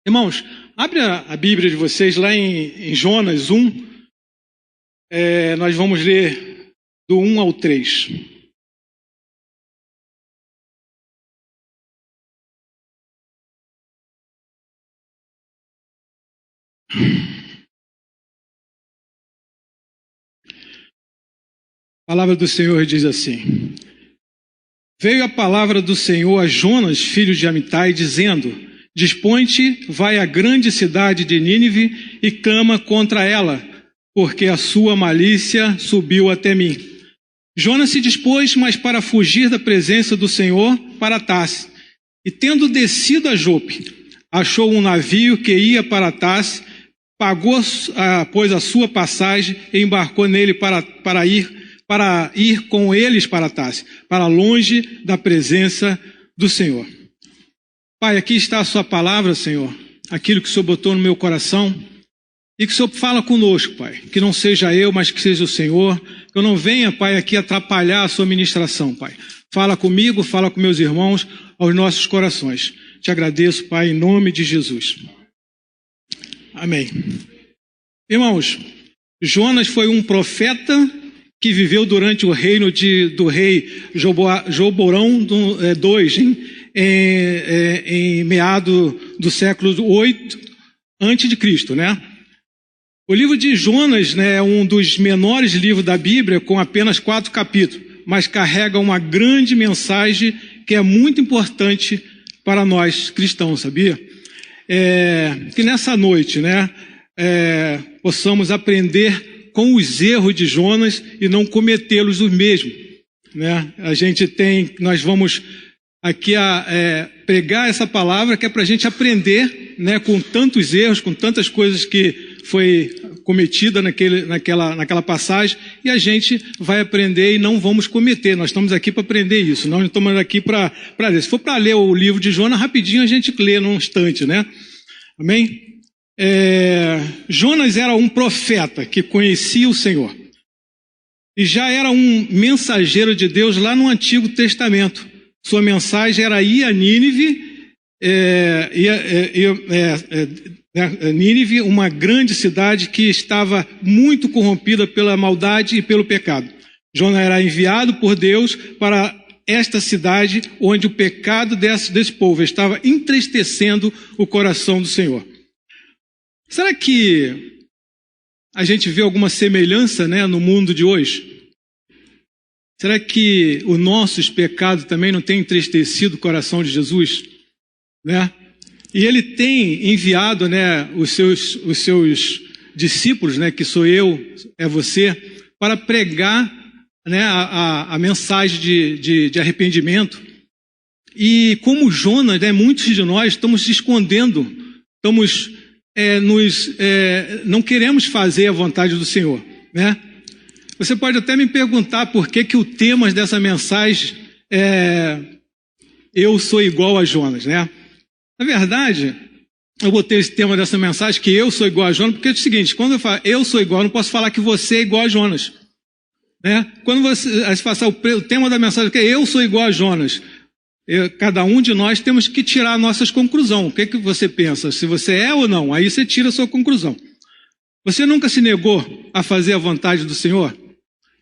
Irmãos, abre a Bíblia de vocês lá em Jonas 1. Nós vamos ler do 1 ao 3. A palavra do Senhor diz assim: Veio a palavra do Senhor a Jonas, filho de Amitai, dizendo: Dispõe-te, vai à grande cidade de Nínive e clama contra ela, porque a sua malícia subiu até mim. Jonas se dispôs, mas para fugir da presença do Senhor, para Tarsis. E tendo descido a Jope, achou um navio que ia para Tarsis, pagou, pois, a sua passagem e embarcou nele para ir com eles para Tarsis, para longe da presença do Senhor. Pai, aqui está a sua palavra, Senhor, aquilo que o Senhor botou no meu coração, e que o Senhor fala conosco, Pai, que não seja eu, mas que seja o Senhor, que eu não venha, Pai, aqui atrapalhar a sua ministração, Pai. Fala comigo, fala com meus irmãos, aos nossos corações. Te agradeço, Pai, em nome de Jesus. Amém. Irmãos, Jonas foi um profeta que viveu durante o reino do rei Jeroboão II, em meado do século 8 antes de Cristo, né? O livro de Jonas, né, é um dos menores livros da Bíblia, com apenas 4 capítulos, mas carrega uma grande mensagem que é muito importante para nós cristãos, sabia? Que nessa noite, né, possamos aprender com os erros de Jonas e não cometê-los os mesmos, né? Nós vamos aqui pregar essa palavra que é para a gente aprender, né, com tantos erros, com tantas coisas que foi cometida naquela passagem, e a gente vai aprender e não vamos cometer. Nós estamos aqui para aprender isso, nós não estamos aqui para ler. Se for para ler o livro de Jonas, rapidinho a gente lê num instante, né? Amém? Jonas era um profeta que conhecia o Senhor e já era um mensageiro de Deus lá no Antigo Testamento. Sua mensagem era ir a Nínive, Nínive, uma grande cidade que estava muito corrompida pela maldade e pelo pecado. Jonas era enviado por Deus para esta cidade onde o pecado desse povo estava entristecendo o coração do Senhor. Será que a gente vê alguma semelhança, né, no mundo de hoje? Será que os nossos pecados também não têm entristecido o coração de Jesus, né? E ele tem enviado, né, os seus discípulos, né, que sou eu, é você, para pregar, né, a mensagem de arrependimento. E como Jonas, né, muitos de nós estamos se escondendo, não queremos fazer a vontade do Senhor, né? Você pode até me perguntar por que o tema dessa mensagem é Eu sou igual a Jonas, né? Na verdade, eu botei esse tema dessa mensagem, que eu sou igual a Jonas, porque é o seguinte: quando eu falo eu sou igual, eu não posso falar que você é igual a Jonas, né? Quando você passar o tema da mensagem, que é eu sou igual a Jonas, cada um de nós temos que tirar nossas conclusões. O que você pensa? Se você é ou não, aí você tira a sua conclusão. Você nunca se negou a fazer a vontade do Senhor?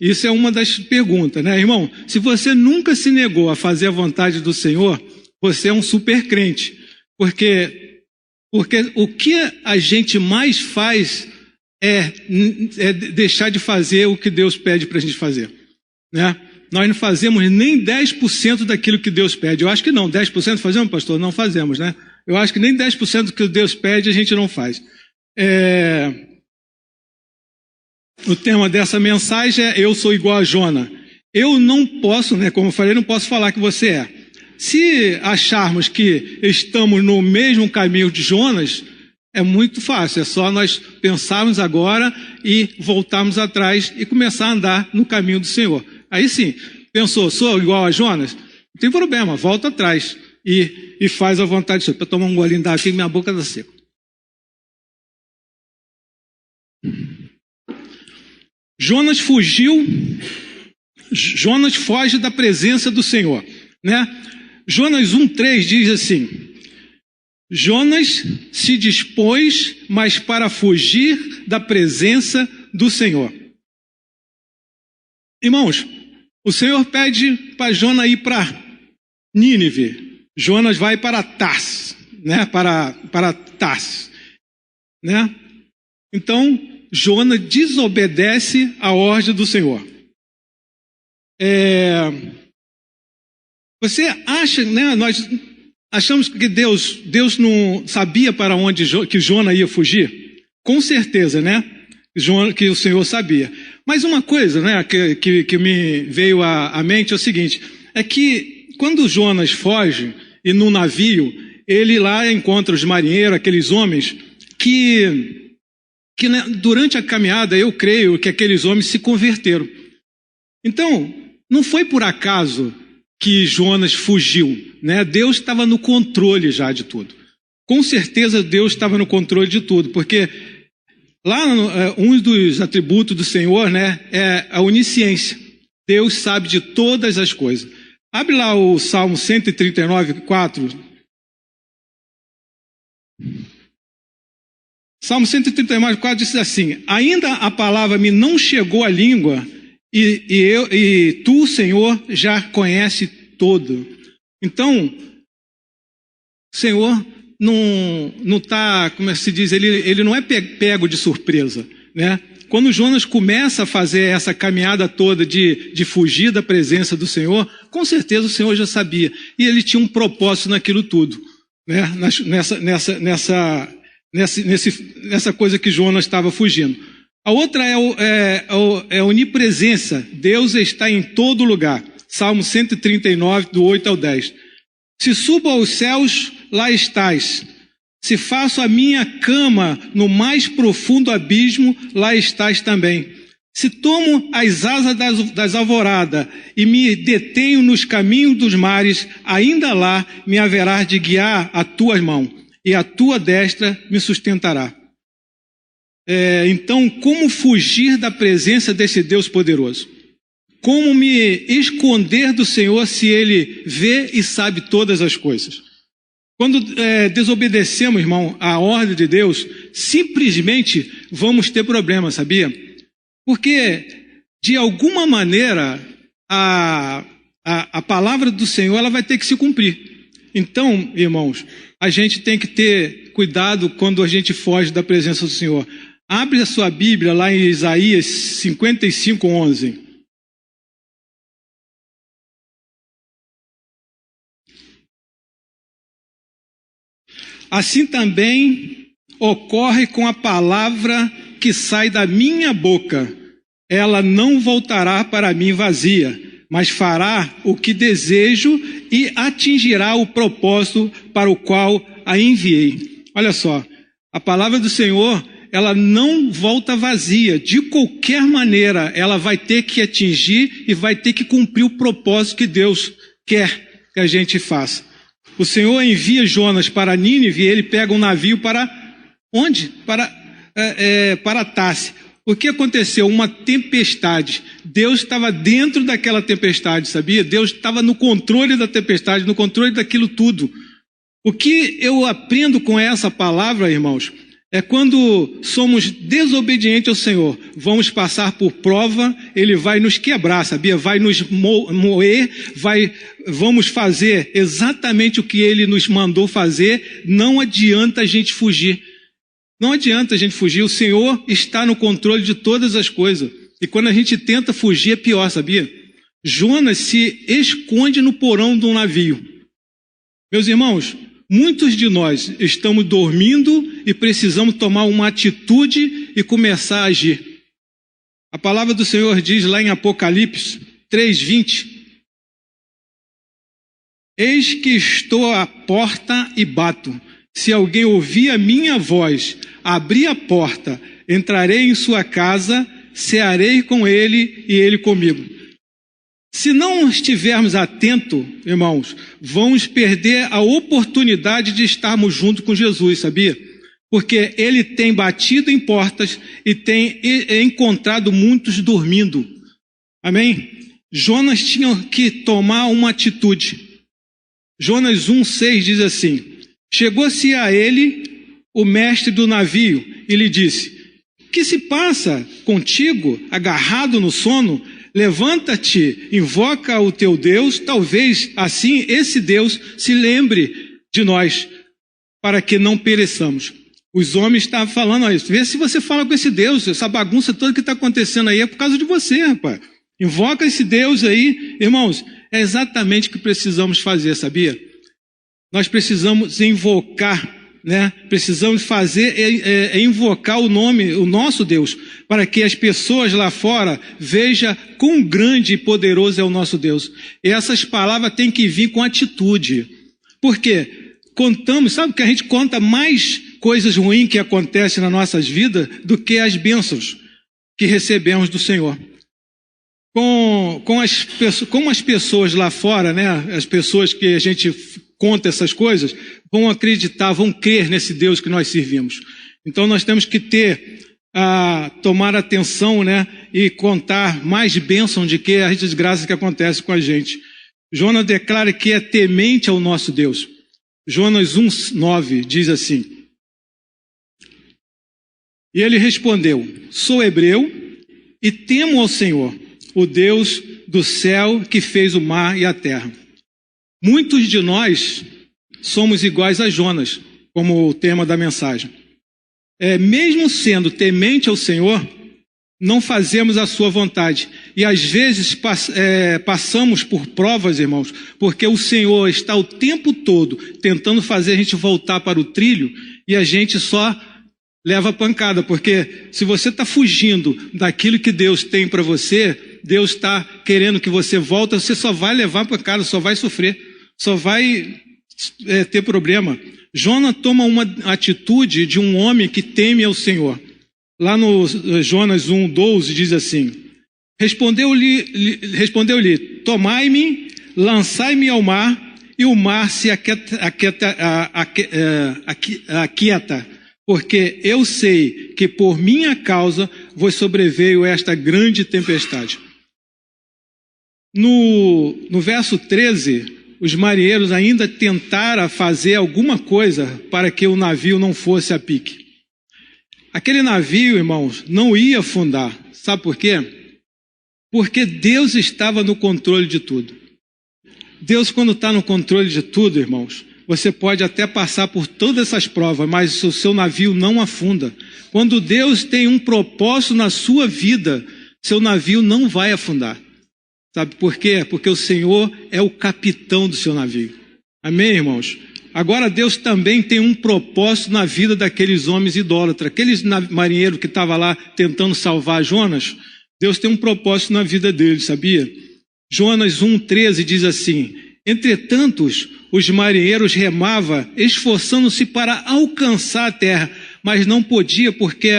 Isso é uma das perguntas, né, irmão? Se você nunca se negou a fazer a vontade do Senhor, você é um super crente. Porque o que a gente mais faz é deixar de fazer o que Deus pede para a gente fazer, né? Nós não fazemos nem 10% daquilo que Deus pede. Eu acho que não. 10% fazemos, pastor? Não fazemos, né? Eu acho que nem 10% do que Deus pede a gente não faz. O tema dessa mensagem é eu sou igual a Jonas. Eu não posso, né, como eu falei, não posso falar que você é. Se acharmos que estamos no mesmo caminho de Jonas, é muito fácil. É só nós pensarmos agora e voltarmos atrás e começar a andar no caminho do Senhor. Aí sim, pensou, sou igual a Jonas? Não tem problema, volta atrás e faz a vontade do Senhor. Para tomar um golinho d'água aqui, minha boca está seca. Jonas foge da presença do Senhor, né? Jonas 1,3 diz assim: Jonas se dispôs, mas para fugir da presença do Senhor. Irmãos, o Senhor pede para Jonas ir para Nínive. Jonas vai para Tarsis, né? Para Tarsis, né? Então, Jonas desobedece a ordem do Senhor. Você acha, né? Nós achamos que Deus não sabia para onde que Jonas ia fugir? Com certeza, né? Que o Senhor sabia. Mas uma coisa, né, que me veio à mente é o seguinte, é que quando Jonas foge e no navio, ele lá encontra os marinheiros, aqueles homens que né, durante a caminhada eu creio que aqueles homens se converteram. Então, não foi por acaso que Jonas fugiu, né? Deus estava no controle já de tudo. Com certeza Deus estava no controle de tudo, porque lá um dos atributos do Senhor, né, é a onisciência. Deus sabe de todas as coisas. Abre lá o Salmo 139, 4. Salmo 139, 4 diz assim: ainda a palavra me não chegou à língua, e tu, Senhor, já conhece todo. Então, o Senhor não está, como se diz, ele não é pego de surpresa, né? Quando Jonas começa a fazer essa caminhada toda de fugir da presença do Senhor, com certeza o Senhor já sabia. E ele tinha um propósito naquilo tudo, né? Nessa coisa que Jonas estava fugindo. A outra é a onipresença. Deus está em todo lugar. Salmo 139, do 8 ao 10. Se subo aos céus, lá estás. Se faço a minha cama no mais profundo abismo, lá estás também. Se tomo as asas das alvoradas e me detenho nos caminhos dos mares, ainda lá me haverás de guiar a tua mão, e a tua destra me sustentará. Então, como fugir da presença desse Deus poderoso? Como me esconder do Senhor se Ele vê e sabe todas as coisas? Quando desobedecemos, irmão, a ordem de Deus, simplesmente vamos ter problemas, sabia? Porque, de alguma maneira, a palavra do Senhor ela vai ter que se cumprir. Então, irmãos, a gente tem que ter cuidado quando a gente foge da presença do Senhor. Abre a sua Bíblia lá em Isaías 55, 11. Assim também ocorre com a palavra que sai da minha boca. Ela não voltará para mim vazia, mas fará o que desejo e atingirá o propósito para o qual a enviei. Olha só, a palavra do Senhor, ela não volta vazia. De qualquer maneira, ela vai ter que atingir e vai ter que cumprir o propósito que Deus quer que a gente faça. O Senhor envia Jonas para Nínive e ele pega um navio para onde? Para Tarsis. O que aconteceu? Uma tempestade. Deus estava dentro daquela tempestade, sabia? Deus estava no controle da tempestade, no controle daquilo tudo. O que eu aprendo com essa palavra, irmãos, é quando somos desobedientes ao Senhor, vamos passar por prova, Ele vai nos quebrar, sabia? Vai nos moer, vamos fazer exatamente o que Ele nos mandou fazer, não adianta a gente fugir. Não adianta a gente fugir, o Senhor está no controle de todas as coisas. E quando a gente tenta fugir é pior, sabia? Jonas se esconde no porão de um navio. Meus irmãos, muitos de nós estamos dormindo e precisamos tomar uma atitude e começar a agir. A palavra do Senhor diz lá em Apocalipse 3:20: eis que estou à porta e bato. Se alguém ouvir a minha voz, abrir a porta, entrarei em sua casa, cearei com ele e ele comigo. Se não estivermos atentos, irmãos, vamos perder a oportunidade de estarmos junto com Jesus, sabia? Porque ele tem batido em portas e tem encontrado muitos dormindo. Amém? Jonas tinha que tomar uma atitude. Jonas 1,6 diz assim: Chegou-se a ele o mestre do navio e lhe disse: que se passa contigo, agarrado no sono? Levanta-te, invoca o teu Deus, talvez assim esse Deus se lembre de nós, para que não pereçamos. Os homens estavam falando isso. Vê se você fala com esse Deus, essa bagunça toda que está acontecendo aí é por causa de você, rapaz. Invoca esse Deus aí. Irmãos, é exatamente o que precisamos fazer, sabia? Nós precisamos invocar, né? Precisamos fazer, invocar o nome, o nosso Deus, para que as pessoas lá fora vejam quão grande e poderoso é o nosso Deus. E essas palavras têm que vir com atitude. Por quê? Contamos, sabe que a gente conta mais coisas ruins que acontecem nas nossas vidas do que as bênçãos que recebemos do Senhor. Como as pessoas lá fora, né? As pessoas que a gente conta essas coisas, vão acreditar, vão crer nesse Deus que nós servimos. Então nós temos que tomar atenção, né? E contar mais bênção de que as desgraças que acontecem com a gente. Jonas declara que é temente ao nosso Deus. Jonas 1:9 diz assim: e ele respondeu: sou hebreu e temo ao Senhor, o Deus do céu que fez o mar e a terra. Muitos de nós somos iguais a Jonas, como o tema da mensagem. Mesmo sendo temente ao Senhor, não fazemos a sua vontade. E às vezes passamos por provas, irmãos, porque o Senhor está o tempo todo tentando fazer a gente voltar para o trilho e a gente só leva pancada. Porque se você está fugindo daquilo que Deus tem para você, Deus está querendo que você volte, você só vai levar pancada, só vai sofrer, só vai ter problema. Jonas toma uma atitude de um homem que teme ao Senhor. Lá no Jonas 1:12 diz assim: Respondeu-lhe, tomai-me, lançai-me ao mar, e o mar se aquieta, porque eu sei que por minha causa vos sobreveio esta grande tempestade. No verso 13, os marinheiros ainda tentaram fazer alguma coisa para que o navio não fosse a pique. Aquele navio, irmãos, não ia afundar. Sabe por quê? Porque Deus estava no controle de tudo. Deus, quando está no controle de tudo, irmãos, você pode até passar por todas essas provas, mas o seu navio não afunda. Quando Deus tem um propósito na sua vida, seu navio não vai afundar. Sabe por quê? Porque o Senhor é o capitão do seu navio. Amém, irmãos? Agora Deus também tem um propósito na vida daqueles homens idólatras. Aqueles marinheiros que estavam lá tentando salvar Jonas, Deus tem um propósito na vida deles, sabia? Jonas 1:13 diz assim: entretanto, os marinheiros remavam, esforçando-se para alcançar a terra, mas não podia porque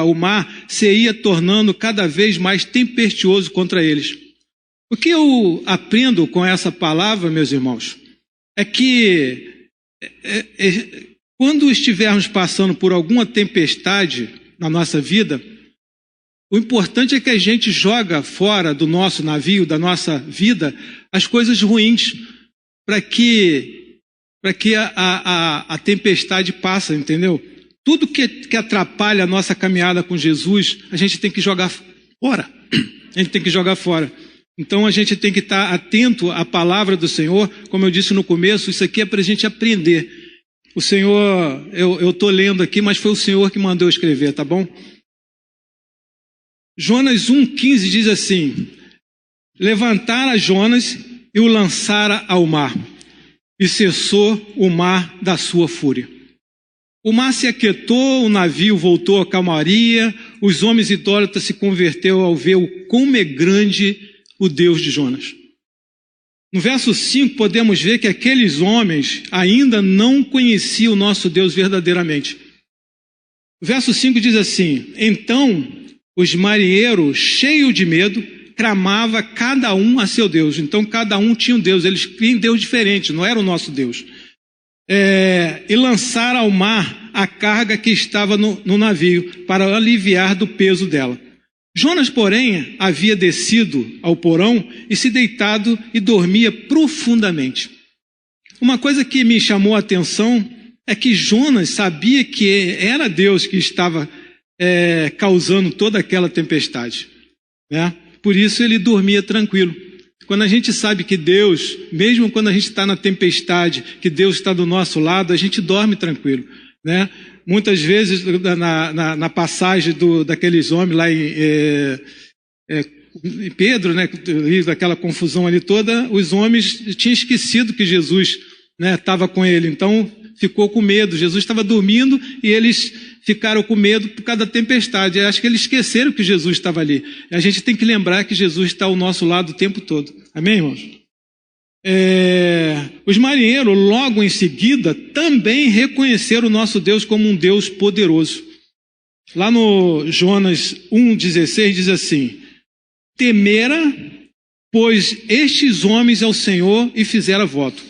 o mar se ia tornando cada vez mais tempestuoso contra eles. O que eu aprendo com essa palavra, meus irmãos, é que quando estivermos passando por alguma tempestade na nossa vida, o importante é que a gente joga fora do nosso navio, da nossa vida, as coisas ruins, para que a tempestade passe, entendeu? Tudo que atrapalha a nossa caminhada com Jesus, a gente tem que jogar fora. A gente tem que jogar fora. Então a gente tem que estar atento à palavra do Senhor. Como eu disse no começo, isso aqui é para a gente aprender. O Senhor, eu estou lendo aqui, mas foi o Senhor que mandou eu escrever, tá bom? Jonas 1:15 diz assim: levantara Jonas e o lançara ao mar, e cessou o mar da sua fúria. O mar se aquietou, o navio voltou à calmaria, os homens idólatras se converteram ao ver o como é grande o Deus de Jonas. No verso 5 podemos ver que aqueles homens ainda não conheciam o nosso Deus verdadeiramente. O verso 5 diz assim: então os marinheiros, cheios de medo, clamavam cada um a seu Deus. Então cada um tinha um Deus, eles tinham Deus diferente, não era o nosso Deus. E lançaram ao mar a carga que estava no navio, para aliviar do peso dela. Jonas, porém, havia descido ao porão e se deitado e dormia profundamente. Uma coisa que me chamou a atenção é que Jonas sabia que era Deus que estava causando toda aquela tempestade, né? Por isso ele dormia tranquilo. Quando a gente sabe que Deus, mesmo quando a gente está na tempestade, que Deus está do nosso lado, a gente dorme tranquilo, né? Muitas vezes, na passagem daqueles homens lá em Pedro, né, daquela confusão ali toda, os homens tinham esquecido que Jesus, né, estava com ele, então ficou com medo. Jesus estava dormindo e eles ficaram com medo por causa da tempestade. Eu acho que eles esqueceram que Jesus estava ali. A gente tem que lembrar que Jesus está ao nosso lado o tempo todo. Amém, irmãos? Os marinheiros, logo em seguida, também reconheceram o nosso Deus como um Deus poderoso. Lá no Jonas 1,16 diz assim: temera, pois estes homens ao Senhor e fizeram voto.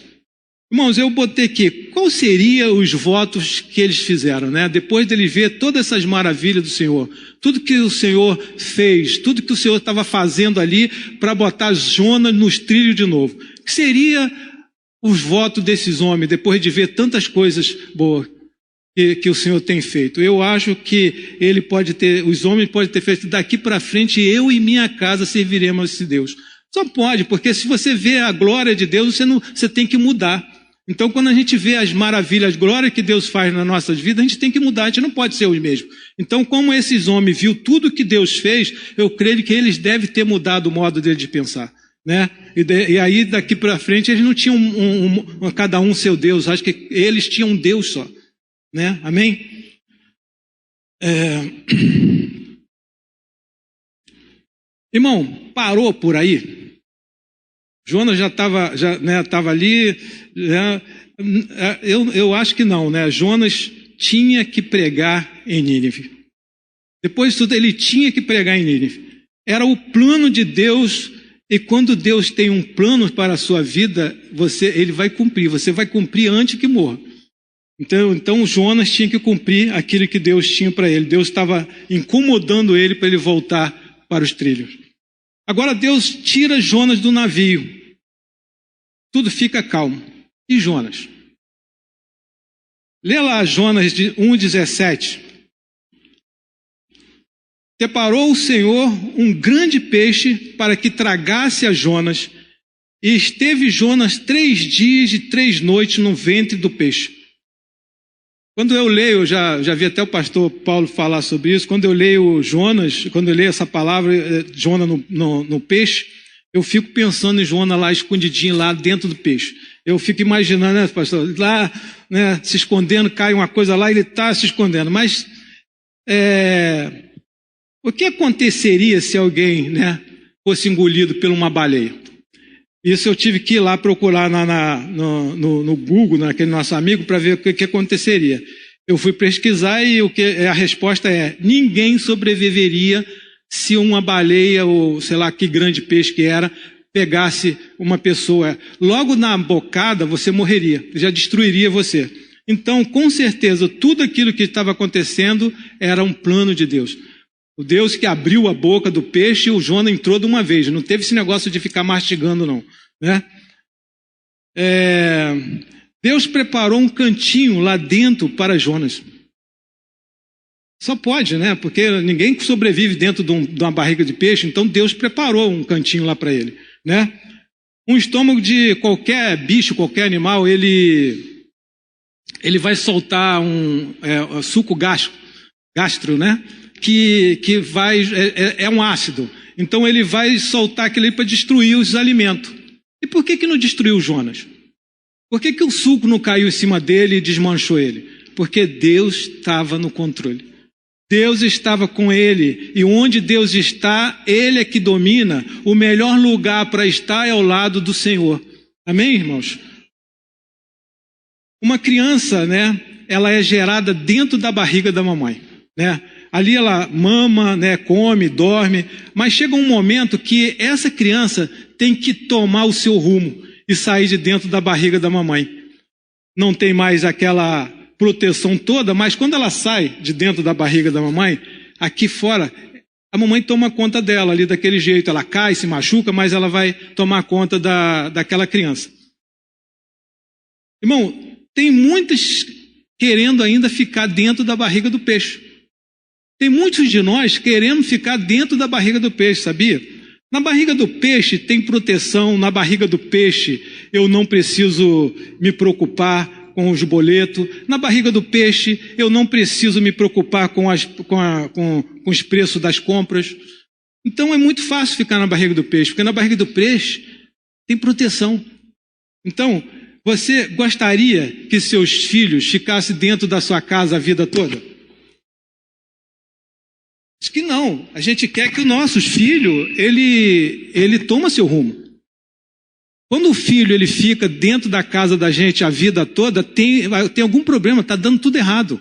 Irmãos, eu botei aqui, qual seriam os votos que eles fizeram, né? Depois dele ver todas essas maravilhas do Senhor, tudo que o Senhor fez, tudo que o Senhor estava fazendo ali para botar Jonas nos trilhos de novo. O que seria os votos desses homens, depois de ver tantas coisas boas que o Senhor tem feito? Eu acho que os homens podem ter feito, daqui para frente eu e minha casa serviremos a esse Deus. Só pode, porque se você vê a glória de Deus, você tem que mudar. Então, quando a gente vê as maravilhas, as glórias que Deus faz nas nossas vidas, a gente tem que mudar, a gente não pode ser os mesmos. Então, como esses homens viu tudo que Deus fez, eu creio que eles devem ter mudado o modo deles de pensar, né? E aí, daqui para frente, eles não tinham cada um seu Deus, acho que eles tinham um Deus só, né? Amém? Irmão, parou por aí? Jonas já estava ali, eu acho que não, né? Jonas tinha que pregar em Nínive. Depois de tudo, ele tinha que pregar em Nínive. Era o plano de Deus, e quando Deus tem um plano para a sua vida, ele vai cumprir, você vai cumprir antes que morra. Então Jonas tinha que cumprir aquilo que Deus tinha para ele. Deus estava incomodando ele para ele voltar para os trilhos. Agora Deus tira Jonas do navio. Tudo fica calmo. E Jonas? Lê lá Jonas 1,17. Separou o Senhor um grande peixe para que tragasse a Jonas, e esteve Jonas 3 dias e 3 noites no ventre do peixe. Quando eu leio, eu já vi até o pastor Paulo falar sobre isso, quando eu leio Jonas, quando eu leio essa palavra, Jonas no peixe, eu fico pensando em Jonas lá escondidinho lá dentro do peixe. Eu fico imaginando, né, pastor, lá, né, se escondendo, cai uma coisa lá, ele está se escondendo. Mas o que aconteceria se alguém, né, fosse engolido por uma baleia? Isso eu tive que ir lá procurar no Google, naquele nosso amigo, para ver o que aconteceria. Eu fui pesquisar e a resposta é: ninguém sobreviveria se uma baleia, ou sei lá que grande peixe que era, pegasse uma pessoa. Logo na bocada você morreria, já destruiria você. Então, com certeza, tudo aquilo que estava acontecendo era um plano de Deus. O Deus que abriu a boca do peixe, o Jonas entrou de uma vez. Não teve esse negócio de ficar mastigando, não, né? Deus preparou um cantinho lá dentro para Jonas. Só pode, né? Porque ninguém sobrevive dentro de uma barriga de peixe, então Deus preparou um cantinho lá para ele, né? Um estômago de qualquer bicho, qualquer animal, ele vai soltar um suco gástro, né? Que vai, é um ácido. Então ele vai soltar aquele para destruir os alimentos. E por que não destruiu Jonas? Por que o suco não caiu em cima dele e desmanchou ele? Porque Deus estava no controle. Deus estava com ele, e onde Deus está, ele é que domina. O melhor lugar para estar é ao lado do Senhor. Amém, irmãos? Uma criança, né, ela é gerada dentro da barriga da mamãe, né? Ali ela mama, né, come, dorme, mas chega um momento que essa criança tem que tomar o seu rumo e sair de dentro da barriga da mamãe. Não tem mais aquela proteção toda, mas quando ela sai de dentro da barriga da mamãe, aqui fora, a mamãe toma conta dela ali daquele jeito. Ela cai, se machuca, mas ela vai tomar conta daquela criança. Irmão, tem muitas querendo ainda ficar dentro da barriga do peixe. Tem muitos de nós querendo ficar dentro da barriga do peixe, sabia? Na barriga do peixe tem proteção, na barriga do peixe eu não preciso me preocupar com os boletos, na barriga do peixe eu não preciso me preocupar com os preços das compras. Então é muito fácil ficar na barriga do peixe, porque na barriga do peixe tem proteção. Então, você gostaria que seus filhos ficassem dentro da sua casa a vida toda? Diz que não. A gente quer que os nossos filhos, ele toma seu rumo. Quando o filho ele fica dentro da casa da gente a vida toda, tem algum problema, está dando tudo errado.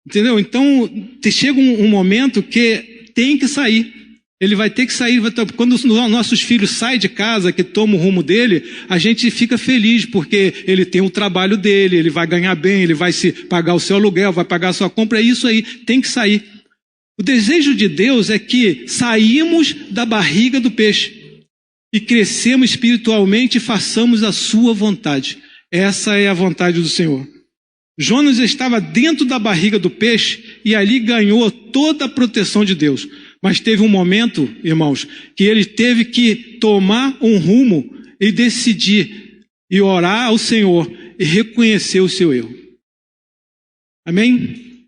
Entendeu? Então, chega um momento que tem que sair. Ele vai ter que sair. Quando os nossos filhos saem de casa, que tomam o rumo dele, a gente fica feliz, porque ele tem o trabalho dele, ele vai ganhar bem, ele vai se pagar o seu aluguel, vai pagar a sua compra, é isso aí, tem que sair. O desejo de Deus é que saímos da barriga do peixe e crescemos espiritualmente e façamos a sua vontade. Essa é a vontade do Senhor. Jonas estava dentro da barriga do peixe e ali ganhou toda a proteção de Deus. Mas teve um momento, irmãos, que ele teve que tomar um rumo e decidir e orar ao Senhor e reconhecer o seu erro. Amém?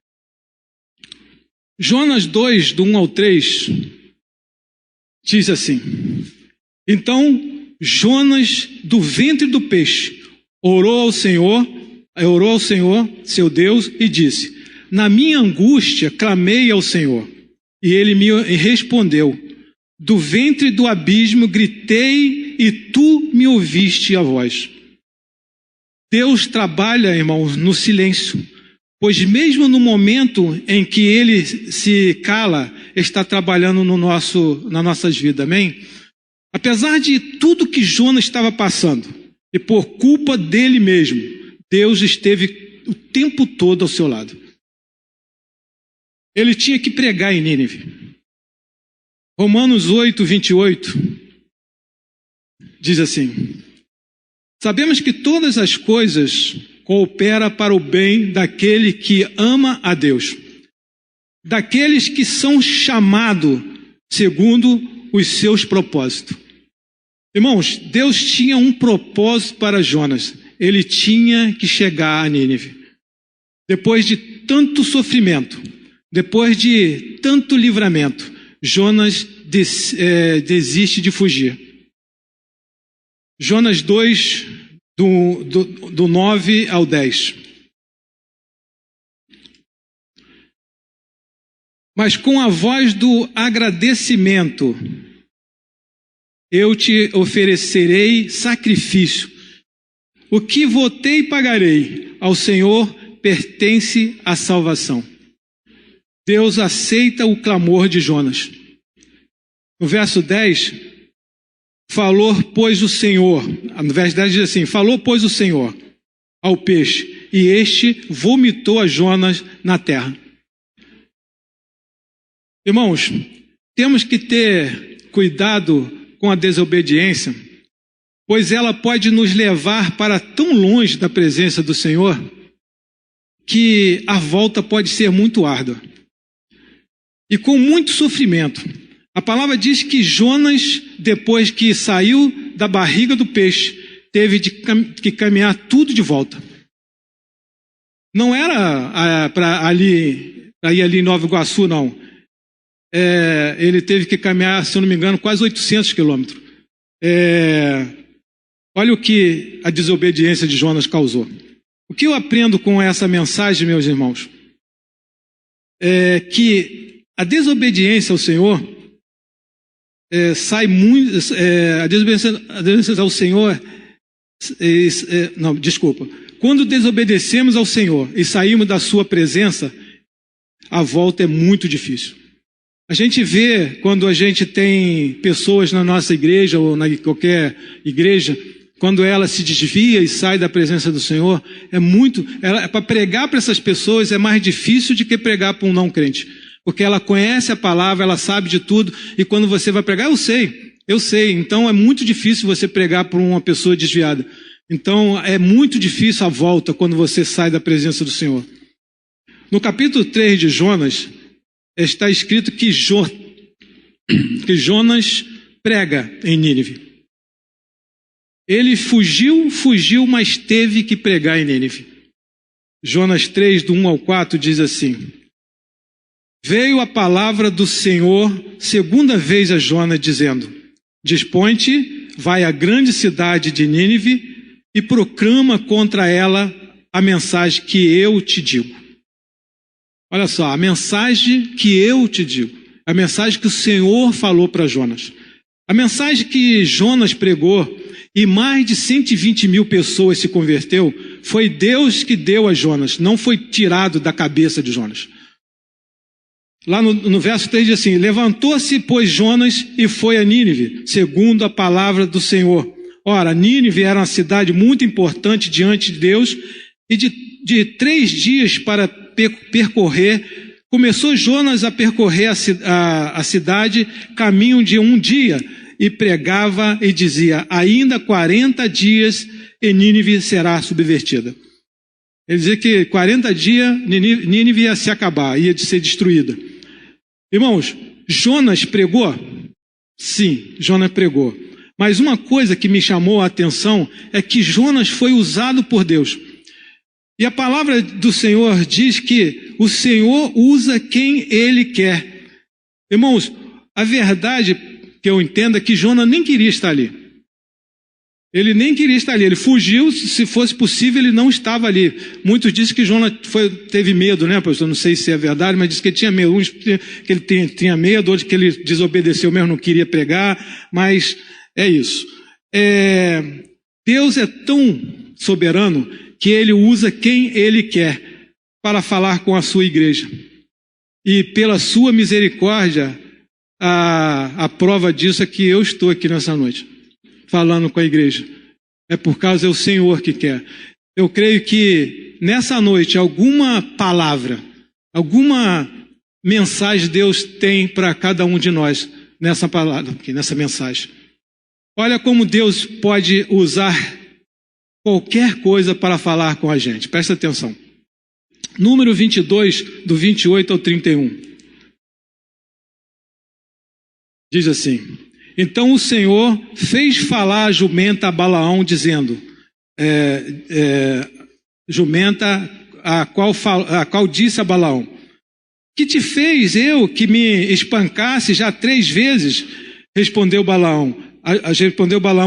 Jonas 2, do 1 ao 3, diz assim: Então Jonas, do ventre do peixe, orou ao Senhor, seu Deus, e disse: Na minha angústia clamei ao Senhor, e ele me respondeu. Do ventre do abismo gritei, e tu me ouviste a voz. Deus trabalha, irmãos, no silêncio, pois mesmo no momento em que ele se cala, está trabalhando nas nossas vidas, amém? Apesar de tudo que Jonas estava passando, e por culpa dele mesmo, Deus esteve o tempo todo ao seu lado. Ele tinha que pregar em Nínive. Romanos 8, 28, diz assim: Sabemos que todas as coisas cooperam para o bem daquele que ama a Deus, daqueles que são chamados segundo os seus propósitos. Irmãos, Deus tinha um propósito para Jonas. Ele tinha que chegar a Nínive. Depois de tanto sofrimento, depois de tanto livramento, Jonas desiste de fugir. Jonas 2, do 9 ao 10. Mas com a voz do agradecimento, eu te oferecerei sacrifício. O que votei pagarei, ao Senhor pertence a salvação. Deus aceita o clamor de Jonas. No verso 10, falou, pois, o Senhor. No verso 10 diz assim: Falou, pois, o Senhor ao peixe, e este vomitou a Jonas na terra. Irmãos, temos que ter cuidado com a desobediência, pois ela pode nos levar para tão longe da presença do Senhor que a volta pode ser muito árdua e com muito sofrimento. A palavra diz que Jonas, depois que saiu da barriga do peixe, teve que caminhar tudo de volta. Não era para ir ali em Nova Iguaçu, não. Ele teve que caminhar, se eu não me engano, quase 800 quilômetros. Olha o que a desobediência de Jonas causou. O que eu aprendo com essa mensagem, meus irmãos, é que a desobediência ao Senhor a desobediência ao Senhor, quando desobedecemos ao Senhor e saímos da sua presença, a volta é muito difícil. A gente vê quando a gente tem pessoas na nossa igreja ou na qualquer igreja, quando ela se desvia e sai da presença do Senhor, para pregar para essas pessoas é mais difícil do que pregar para um não crente. Porque ela conhece a palavra, ela sabe de tudo, e quando você vai pregar, eu sei. Então é muito difícil você pregar para uma pessoa desviada. Então é muito difícil a volta quando você sai da presença do Senhor. No capítulo 3 de Jonas, está escrito que Jonas prega em Nínive. Ele fugiu, mas teve que pregar em Nínive. Jonas 3, do 1 ao 4, diz assim: Veio a palavra do Senhor segunda vez a Jonas, dizendo: Dispõe-te, vai à grande cidade de Nínive e proclama contra ela a mensagem que eu te digo. Olha só, a mensagem que eu te digo, a mensagem que o Senhor falou para Jonas. A mensagem que Jonas pregou e mais de 120 mil pessoas se converteu, foi Deus que deu a Jonas, não foi tirado da cabeça de Jonas. Lá no verso 3 diz assim: Levantou-se, pois, Jonas e foi a Nínive, segundo a palavra do Senhor. Ora, Nínive era uma cidade muito importante diante de Deus, e de 3 dias para percorrer, começou Jonas a percorrer a cidade, caminho de 1 dia, e pregava e dizia: ainda 40 dias e Nínive será subvertida. Ele dizia que 40 dias Nínive ia se acabar, ia ser destruída. Irmãos, Jonas pregou? Sim, Jonas pregou. Mas uma coisa que me chamou a atenção é que Jonas foi usado por Deus. E a palavra do Senhor diz que o Senhor usa quem Ele quer. Irmãos, a verdade que eu entendo é que Jonas nem queria estar ali. Ele nem queria estar ali. Ele fugiu, se fosse possível, ele não estava ali. Muitos dizem que Jonas teve medo, né, pastor? Não sei se é verdade, mas diz que ele tinha medo. Uns que ele tinha medo, outros que ele desobedeceu mesmo, não queria pregar, mas é isso. Deus é tão soberano que Ele usa quem Ele quer para falar com a sua igreja. E pela sua misericórdia, a prova disso é que eu estou aqui nessa noite, falando com a igreja. É por causa do Senhor que quer. Eu creio que nessa noite alguma palavra, alguma mensagem Deus tem para cada um de nós nessa palavra, nessa mensagem. Olha como Deus pode usar qualquer coisa para falar com a gente. Presta atenção. Número 22, do 28 ao 31. Diz assim: Então o Senhor fez falar a jumenta a Balaão, dizendo, jumenta a qual disse a Balaão: Que te fez eu que me espancasse já 3 vezes? Respondeu Balaão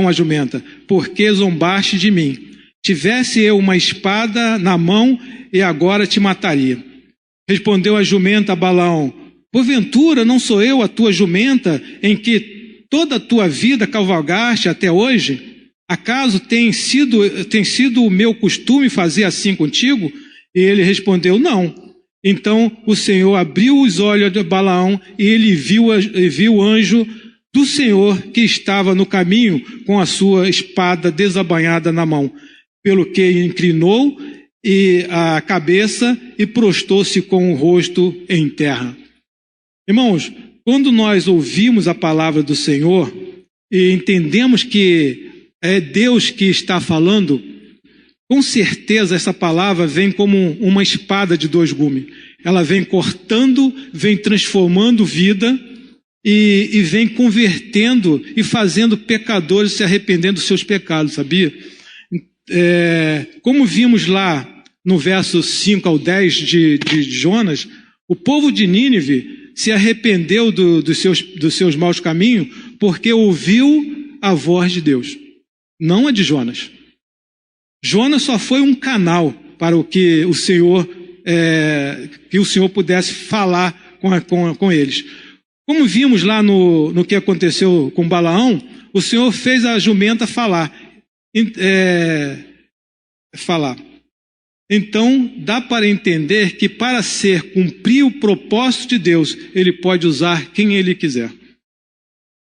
a jumenta: Porque zombaste de mim. Tivesse eu uma espada na mão e agora te mataria. Respondeu a jumenta a Balaão: Porventura não sou eu a tua jumenta em que toda a tua vida cavalgaste até hoje? Acaso tem sido o meu costume fazer assim contigo? E ele respondeu: Não. Então o Senhor abriu os olhos de Balaão e ele viu o anjo do Senhor que estava no caminho com a sua espada desabanhada na mão, pelo que inclinou a cabeça e prostou-se com o rosto em terra. Irmãos, quando nós ouvimos a palavra do Senhor e entendemos que é Deus que está falando, com certeza essa palavra vem como uma espada de 2 gumes. Ela vem cortando, vem transformando vida e vem convertendo e fazendo pecadores se arrependendo dos seus pecados, sabia? Como vimos lá no verso 5 ao 10 de Jonas, o povo de Nínive se arrependeu dos seus maus caminhos porque ouviu a voz de Deus, não a de Jonas. Jonas só foi um canal para que o Senhor pudesse falar com eles. Como vimos lá no que aconteceu com Balaão, o Senhor fez a jumenta falar. Então, dá para entender que para cumprir o propósito de Deus, Ele pode usar quem Ele quiser.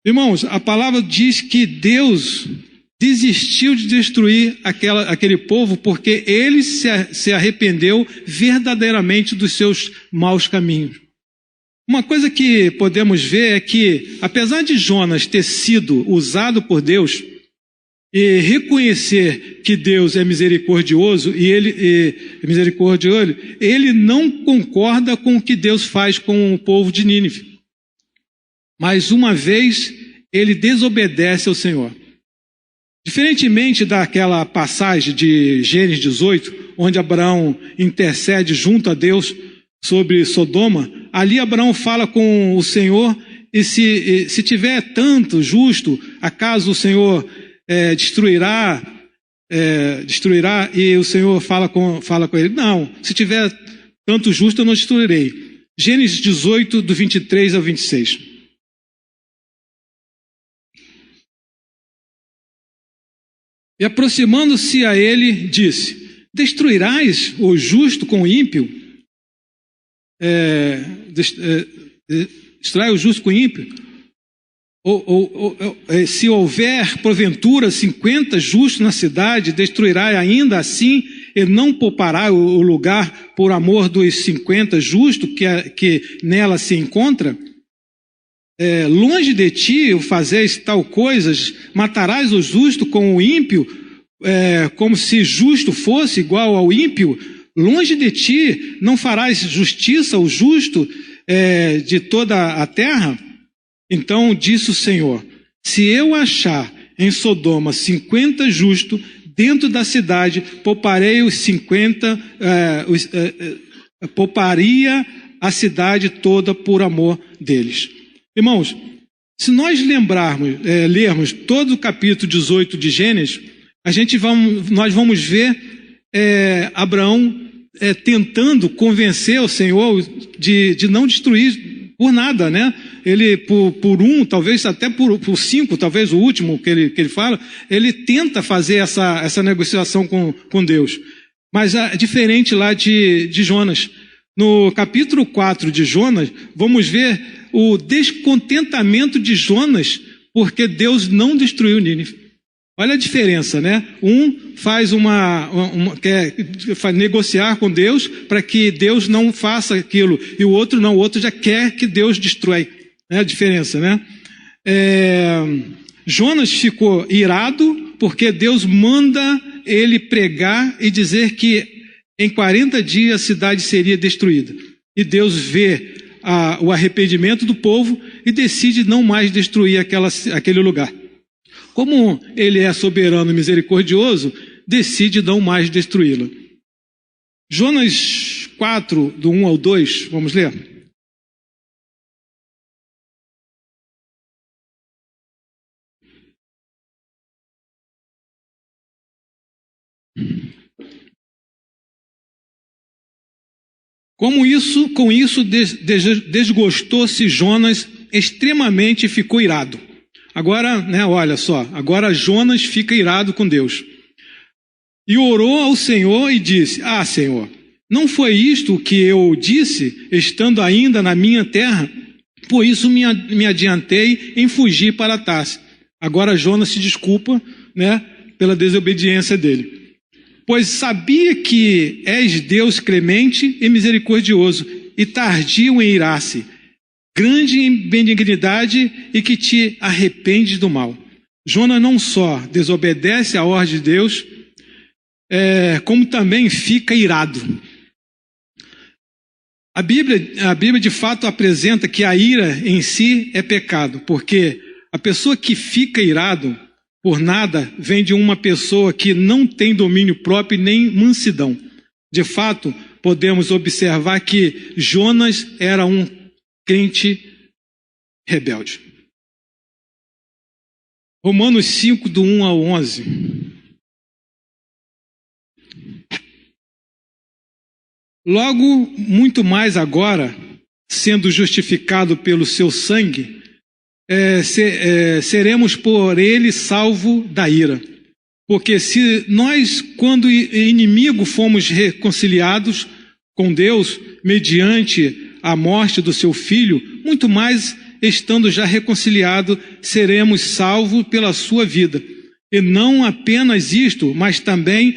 Irmãos, a palavra diz que Deus desistiu de destruir aquele povo porque Ele se arrependeu verdadeiramente dos seus maus caminhos. Uma coisa que podemos ver é que, apesar de Jonas ter sido usado por Deus, e reconhecer que Deus é misericordioso ele não concorda com o que Deus faz com o povo de Nínive. Mais uma vez, ele desobedece ao Senhor. Diferentemente daquela passagem de Gênesis 18, onde Abraão intercede junto a Deus sobre Sodoma, ali Abraão fala com o Senhor, e se tiver tanto justo, acaso o Senhor destruirá, e o Senhor fala com ele, não, se tiver tanto justo eu não destruirei. Gênesis 18, do 23 ao 26. E aproximando-se a ele, disse: destruirás o justo com o ímpio? Destrói o justo com o ímpio? Se houver, porventura, 50 justos na cidade, destruirá ainda assim, e não poupará o lugar por amor dos 50 justos que nela se encontra? Longe de ti fazeis tal coisas, matarás o justo com o ímpio, como se justo fosse igual ao ímpio? Longe de ti não farás justiça ao justo de toda a terra? Então disse o Senhor: se eu achar em Sodoma 50 justos dentro da cidade, pouparei os 50, pouparia a cidade toda por amor deles. Irmãos, se nós lermos todo o capítulo 18 de Gênesis, nós vamos ver Abraão tentando convencer o Senhor de não destruir por nada, né? Ele, por um, talvez até por 5, talvez o último que ele fala, ele tenta fazer essa negociação com Deus. Mas é diferente lá de Jonas. No capítulo 4 de Jonas, vamos ver o descontentamento de Jonas porque Deus não destruiu Nínive. Olha a diferença, né? Um quer negociar com Deus para que Deus não faça aquilo, e o outro não, o outro já quer que Deus destrói. É a diferença, né? Jonas ficou irado porque Deus manda ele pregar e dizer que em 40 dias a cidade seria destruída. E Deus vê o arrependimento do povo e decide não mais destruir aquele lugar. Como ele é soberano e misericordioso, decide não mais destruí-lo. Jonas 4, do 1 ao 2, vamos ler? Com isso desgostou-se Jonas extremamente e ficou irado. Agora, né, olha só, agora Jonas fica irado com Deus. E orou ao Senhor e disse: Senhor, não foi isto o que eu disse, estando ainda na minha terra? Por isso me adiantei em fugir para Tarsis. Agora Jonas se desculpa, né, pela desobediência dele. Pois sabia que és Deus clemente e misericordioso, e tardio em irar-se, grande em benignidade, e que te arrependes do mal. Jonas não só desobedece à ordem de Deus, como também fica irado. A Bíblia de fato apresenta que a ira em si é pecado, porque a pessoa que fica irado por nada vem de uma pessoa que não tem domínio próprio nem mansidão. De fato, podemos observar que Jonas era um crente rebelde. Romanos 5, do 1 ao 11. Logo, muito mais agora, sendo justificado pelo seu sangue, seremos por ele salvo da ira. Porque se nós, quando inimigo, fomos reconciliados com Deus mediante a morte do seu Filho, muito mais, estando já reconciliados, seremos salvos pela sua vida. E não apenas isto, mas também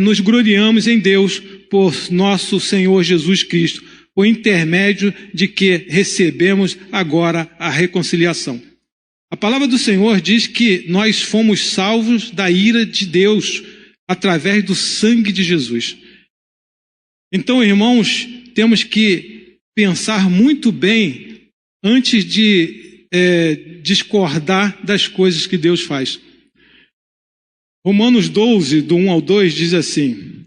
nos gloriamos em Deus por nosso Senhor Jesus Cristo, por intermédio de que recebemos agora a reconciliação. A palavra do Senhor diz que nós fomos salvos da ira de Deus através do sangue de Jesus. Então, irmãos, temos que pensar muito bem antes de discordar das coisas que Deus faz. Romanos 12, do 1 ao 2, diz assim: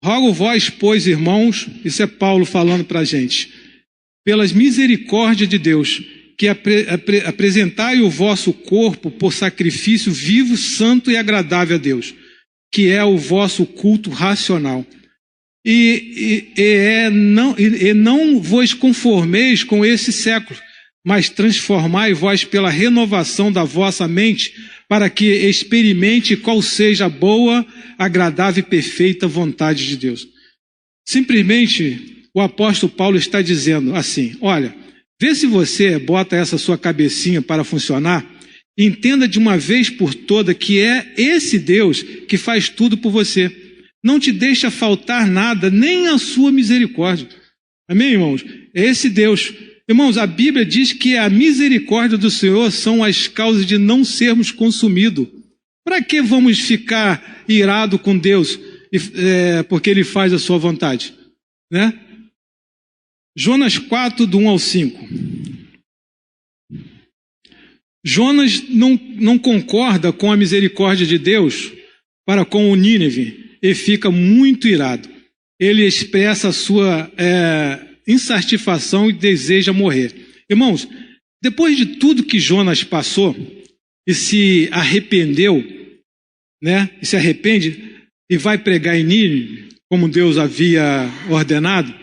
rogo vós, pois, irmãos, isso é Paulo falando para a gente, pelas misericórdias de Deus, que apresentai o vosso corpo por sacrifício vivo, santo e agradável a Deus, que é o vosso culto racional. Não vos conformeis com esse século, mas transformai vós pela renovação da vossa mente, para que experimente qual seja a boa, agradável e perfeita vontade de Deus. Simplesmente, o apóstolo Paulo está dizendo assim: olha, vê se você bota essa sua cabecinha para funcionar, e entenda de uma vez por toda que é esse Deus que faz tudo por você. Não te deixa faltar nada, nem a sua misericórdia. Amém, irmãos? É esse Deus. Irmãos, a Bíblia diz que a misericórdia do Senhor são as causas de não sermos consumidos. Para que vamos ficar irados com Deus porque Ele faz a sua vontade? Né? Jonas 4, do 1 ao 5. Jonas não concorda com a misericórdia de Deus para com o Nínive e fica muito irado. Ele expressa a sua insatisfação e deseja morrer. Irmãos, depois de tudo que Jonas passou e se arrependeu, né? E se arrepende e vai pregar em Nínive, como Deus havia ordenado,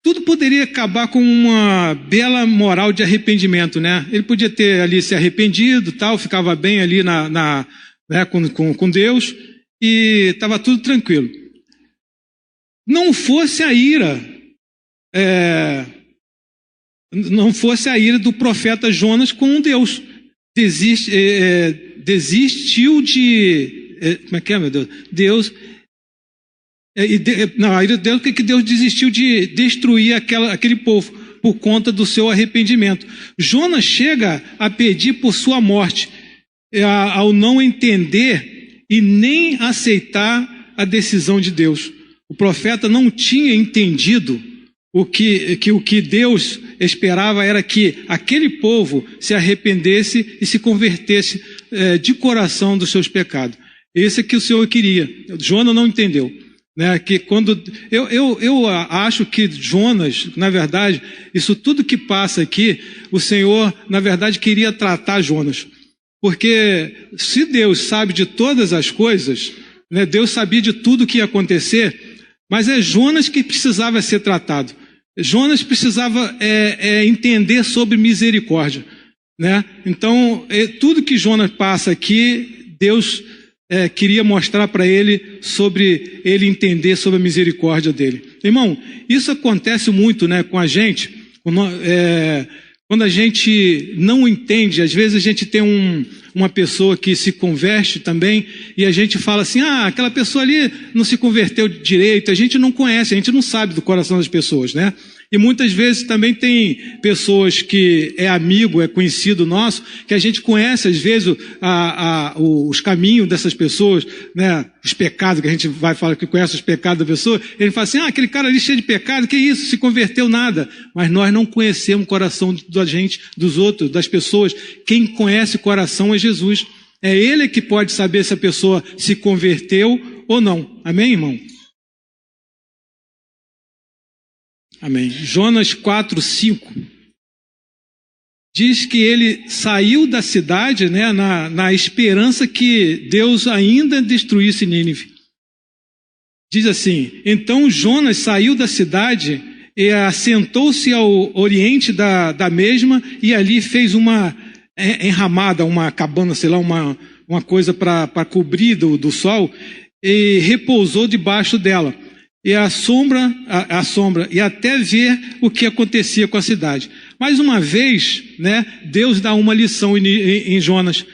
tudo poderia acabar com uma bela moral de arrependimento, né? Ele podia ter ali se arrependido, tal, ficava bem ali né, com Deus e estava tudo tranquilo. Não fosse a ira do profeta Jonas com Deus. Desistiu de... como é que é, meu Deus? A ira de Deus é que Deus desistiu de destruir aquele povo por conta do seu arrependimento. Jonas chega a pedir por sua morte, ao não entender e nem aceitar a decisão de Deus. O profeta não tinha entendido o que Deus esperava era que aquele povo se arrependesse e se convertesse de coração dos seus pecados. Esse é que o Senhor queria. Jonas não entendeu. Né, que quando eu acho que Jonas, na verdade, isso tudo que passa aqui, o Senhor, na verdade, queria tratar Jonas. Porque se Deus sabe de todas as coisas, né, Deus sabia de tudo que ia acontecer, mas é Jonas que precisava ser tratado. Jonas precisava entender sobre misericórdia. Né? Então, tudo que Jonas passa aqui, Deus queria mostrar para ele sobre ele entender sobre a misericórdia dele. Irmão, isso acontece muito, né, com a gente, quando a gente não entende. Às vezes a gente tem uma pessoa que se converte também e a gente fala assim, aquela pessoa ali não se converteu direito. A gente não conhece, a gente não sabe do coração das pessoas, né? E muitas vezes também tem pessoas que é amigo, é conhecido nosso, que a gente conhece às vezes os caminhos dessas pessoas, né? Os pecados, que a gente vai falar que conhece os pecados da pessoa. Ele fala assim, aquele cara ali cheio de pecado, que isso, se converteu nada. Mas nós não conhecemos o coração da gente, dos outros, das pessoas. Quem conhece o coração é Jesus. É Ele que pode saber se a pessoa se converteu ou não. Amém, irmão? Amém. Jonas 4, 5 diz que ele saiu da cidade, né, na esperança que Deus ainda destruísse Nínive. Diz assim, então Jonas saiu da cidade e assentou-se ao oriente da mesma e ali fez uma enramada, uma cabana, sei lá, uma coisa para cobrir do sol e repousou debaixo dela. E a sombra, e até ver o que acontecia com a cidade. Mais uma vez, né, Deus dá uma lição em Jonas.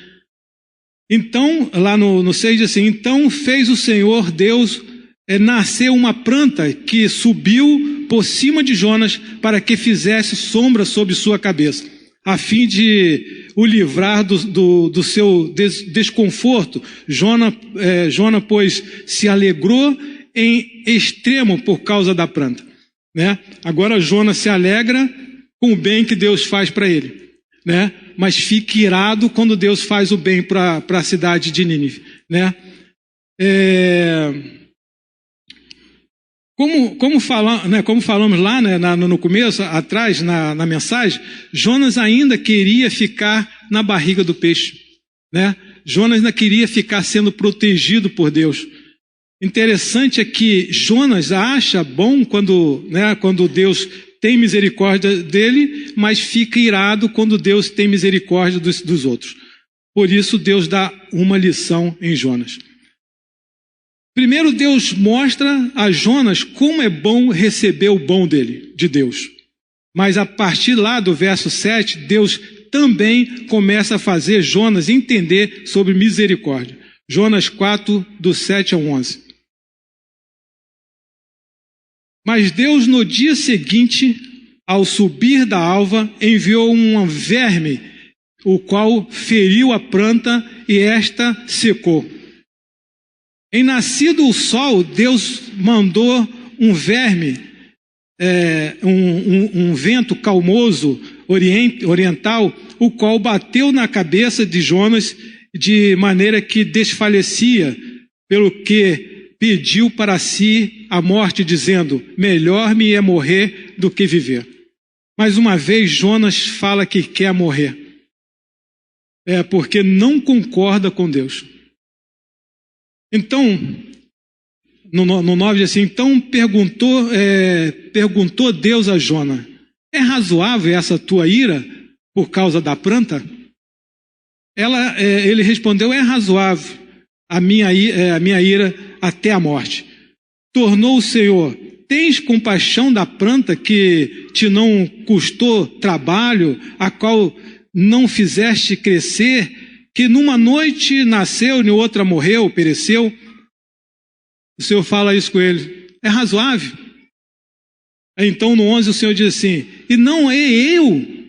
Então, lá no 6 diz assim, então fez o Senhor Deus nascer uma planta que subiu por cima de Jonas para que fizesse sombra sobre sua cabeça, a fim de o livrar do seu desconforto. Jonas, pois, se alegrou em extremo por causa da planta. Né? Agora Jonas se alegra com o bem que Deus faz para ele, né? Mas fica irado quando Deus faz o bem para a cidade de Nínive. Né? Como falamos lá, né, no começo, atrás, na mensagem, Jonas ainda queria ficar na barriga do peixe. Né? Jonas ainda queria ficar sendo protegido por Deus. Interessante é que Jonas acha bom quando Deus tem misericórdia dele, mas fica irado quando Deus tem misericórdia dos outros. Por isso Deus dá uma lição em Jonas. Primeiro Deus mostra a Jonas como é bom receber o bom dele, de Deus. Mas a partir lá do verso 7, Deus também começa a fazer Jonas entender sobre misericórdia. Jonas 4, do 7 ao 11. Mas Deus, no dia seguinte, ao subir da alva, enviou um verme, o qual feriu a planta e esta secou. Em nascido o sol, Deus mandou um verme, um vento calmoso oriental, o qual bateu na cabeça de Jonas de maneira que desfalecia, pelo que pediu para si a morte, dizendo: melhor me é morrer do que viver. Mais uma vez Jonas fala que quer morrer. Porque não concorda com Deus. Então, no 9 diz assim: então perguntou Deus a Jonas: é razoável essa tua ira por causa da planta? Ele respondeu: é razoável a minha ira até a morte. Tornou o Senhor: tens compaixão da planta que te não custou trabalho, a qual não fizeste crescer, que numa noite nasceu, e outra morreu, pereceu? O Senhor fala isso com ele: é razoável? Então no 11 o Senhor diz assim: e não é eu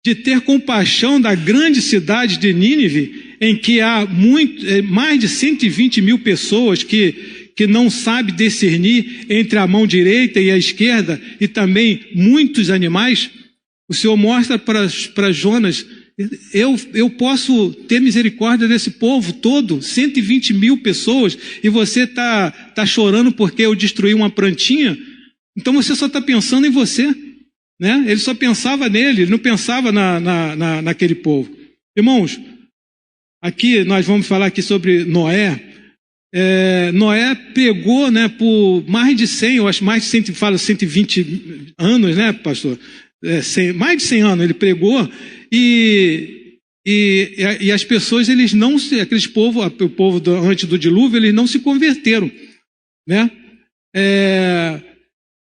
de ter compaixão da grande cidade de Nínive, em que há mais de 120 mil pessoas que não sabem discernir entre a mão direita e a esquerda, e também muitos animais? O Senhor mostra para Jonas: eu posso ter misericórdia desse povo todo, 120 mil pessoas, e você está chorando porque eu destruí uma plantinha? Então você só está pensando em você. Né? Ele só pensava nele, ele não pensava naquele povo. Irmãos, aqui nós vamos falar aqui sobre Noé. Noé pregou, né, por mais de 100, eu acho mais de 120 anos, né, pastor? Mais de 100 anos ele pregou, e as pessoas, o povo antes do dilúvio, eles não se converteram. Né?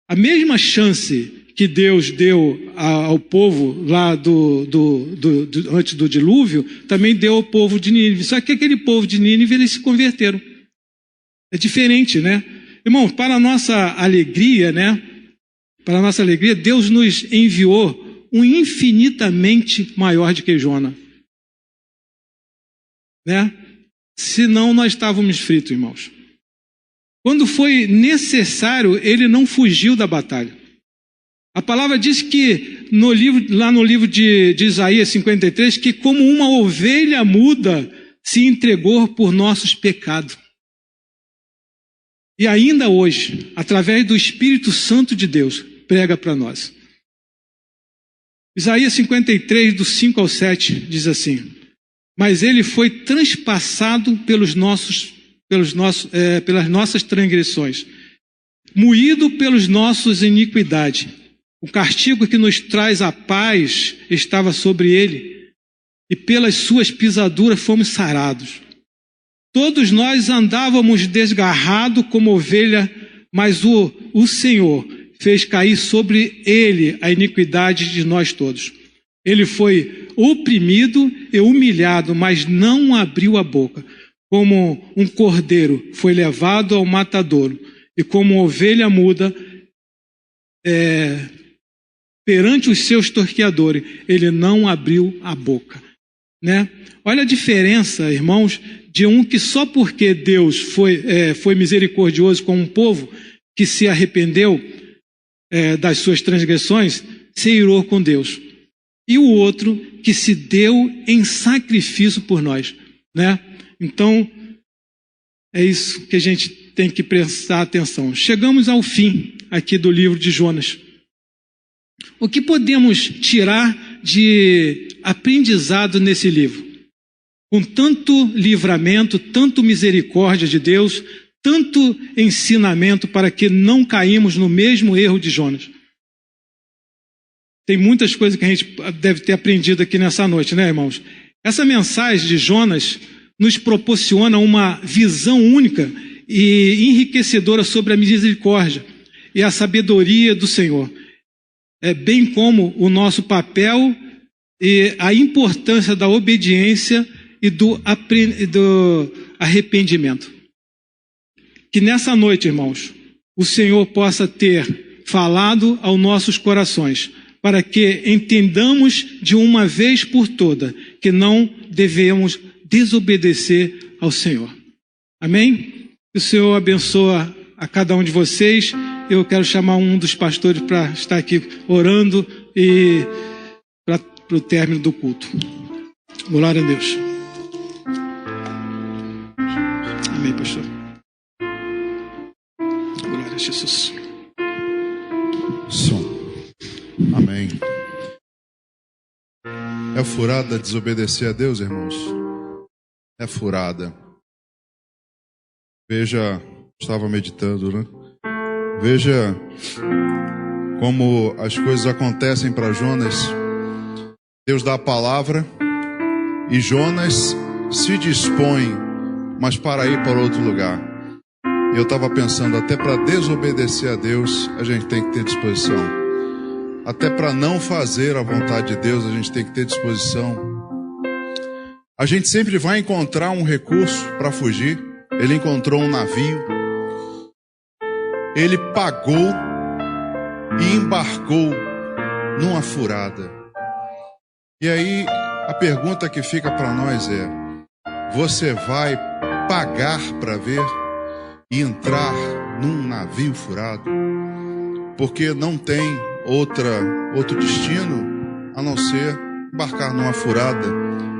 A mesma chance que Deus deu ao povo lá antes do dilúvio, também deu ao povo de Nínive. Só que aquele povo de Nínive, eles se converteram. É diferente, né? Irmão, para a nossa alegria, né? Para a nossa alegria, Deus nos enviou um infinitamente maior do que Jonas. Né? Senão nós estávamos fritos, irmãos. Quando foi necessário, ele não fugiu da batalha. A palavra diz que lá no livro de Isaías 53, que como uma ovelha muda se entregou por nossos pecados. E ainda hoje, através do Espírito Santo de Deus, prega para nós. Isaías 53, do 5 ao 7, diz assim: mas ele foi transpassado pelas nossas transgressões, moído pelas nossas iniquidades. O castigo que nos traz a paz estava sobre ele, e pelas suas pisaduras fomos sarados. Todos nós andávamos desgarrados como ovelha, mas o Senhor fez cair sobre ele a iniquidade de nós todos. Ele foi oprimido e humilhado, mas não abriu a boca. Como um cordeiro foi levado ao matadouro, e como ovelha muda, perante os seus torqueadores, ele não abriu a boca, né? Olha a diferença, irmãos, de um que só porque Deus foi misericordioso com um povo que se arrependeu das suas transgressões, se irou com Deus. E o outro que se deu em sacrifício por nós, né? Então, é isso que a gente tem que prestar atenção. Chegamos ao fim aqui do livro de Jonas. O que podemos tirar de aprendizado nesse livro? Com tanto livramento, tanto misericórdia de Deus, tanto ensinamento para que não caímos no mesmo erro de Jonas. Tem muitas coisas que a gente deve ter aprendido aqui nessa noite, né, irmãos? Essa mensagem de Jonas nos proporciona uma visão única e enriquecedora sobre a misericórdia e a sabedoria do Senhor, bem como o nosso papel e a importância da obediência e do arrependimento. Que nessa noite, irmãos, o Senhor possa ter falado aos nossos corações, para que entendamos de uma vez por toda que não devemos desobedecer ao Senhor. Amém? Que o Senhor abençoe a cada um de vocês. Eu quero chamar um dos pastores para estar aqui orando e para o término do culto. Glória a Deus. Amém, pastor. Glória a Jesus. Som. Amém. É furada desobedecer a Deus, irmãos? É furada. Veja, estava meditando, né? Veja como as coisas acontecem para Jonas. Deus dá a palavra e Jonas se dispõe, mas para ir para outro lugar. Eu estava pensando, até para desobedecer a Deus, a gente tem que ter disposição. Até para não fazer a vontade de Deus, a gente tem que ter disposição. A gente sempre vai encontrar um recurso para fugir. Ele encontrou um navio. Ele pagou e embarcou numa furada. E aí, a pergunta que fica para nós é: você vai pagar para ver e entrar num navio furado? Porque não tem outro destino a não ser embarcar numa furada,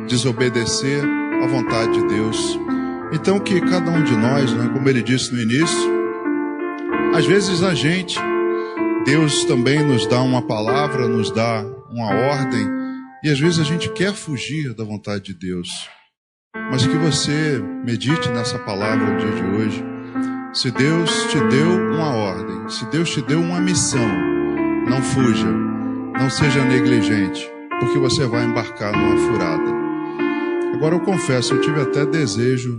desobedecer à vontade de Deus. Então que cada um de nós, né, como ele disse no início, às vezes Deus também nos dá uma palavra, nos dá uma ordem, e às vezes a gente quer fugir da vontade de Deus. Mas que você medite nessa palavra no dia de hoje. Se Deus te deu uma ordem, se Deus te deu uma missão, não fuja, não seja negligente, porque você vai embarcar numa furada. Agora eu confesso, eu tive até desejo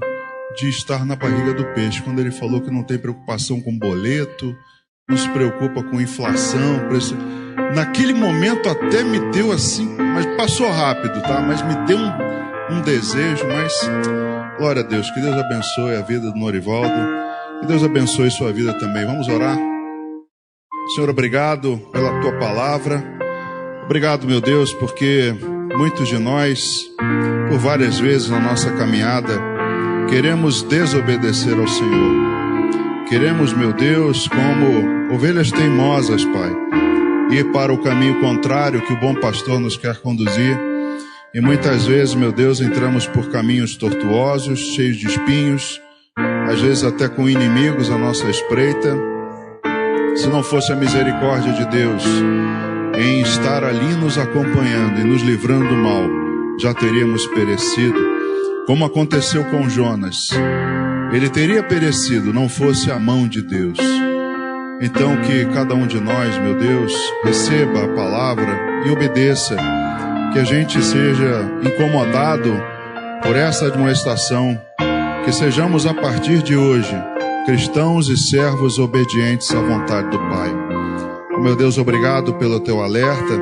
de estar na barriga do peixe, quando ele falou que não tem preocupação com boleto, não se preocupa com inflação, preço. Naquele momento até me deu assim, mas passou rápido, tá? Mas me deu um desejo, mas glória a Deus, que Deus abençoe a vida do Norivaldo, que Deus abençoe sua vida também. Vamos orar? Senhor, obrigado pela tua palavra. Obrigado, meu Deus, porque muitos de nós, por várias vezes na nossa caminhada, queremos desobedecer ao Senhor. Queremos, meu Deus, como ovelhas teimosas, Pai, ir para o caminho contrário que o bom pastor nos quer conduzir. E muitas vezes, meu Deus, entramos por caminhos tortuosos, cheios de espinhos, às vezes até com inimigos à nossa espreita. Se não fosse a misericórdia de Deus em estar ali nos acompanhando e nos livrando do mal, já teríamos perecido, como aconteceu com Jonas. Ele teria perecido, não fosse a mão de Deus. Então que cada um de nós, meu Deus, receba a palavra e obedeça, que a gente seja incomodado por essa admoestação, que sejamos a partir de hoje cristãos e servos obedientes à vontade do Pai. Meu Deus, obrigado pelo teu alerta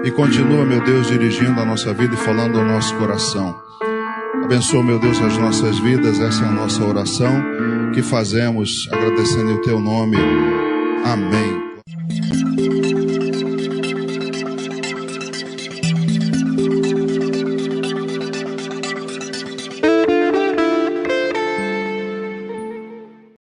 e continua, meu Deus, dirigindo a nossa vida e falando ao nosso coração. Abençoa, meu Deus, as nossas vidas. Essa é a nossa oração que fazemos agradecendo o teu nome. Amém.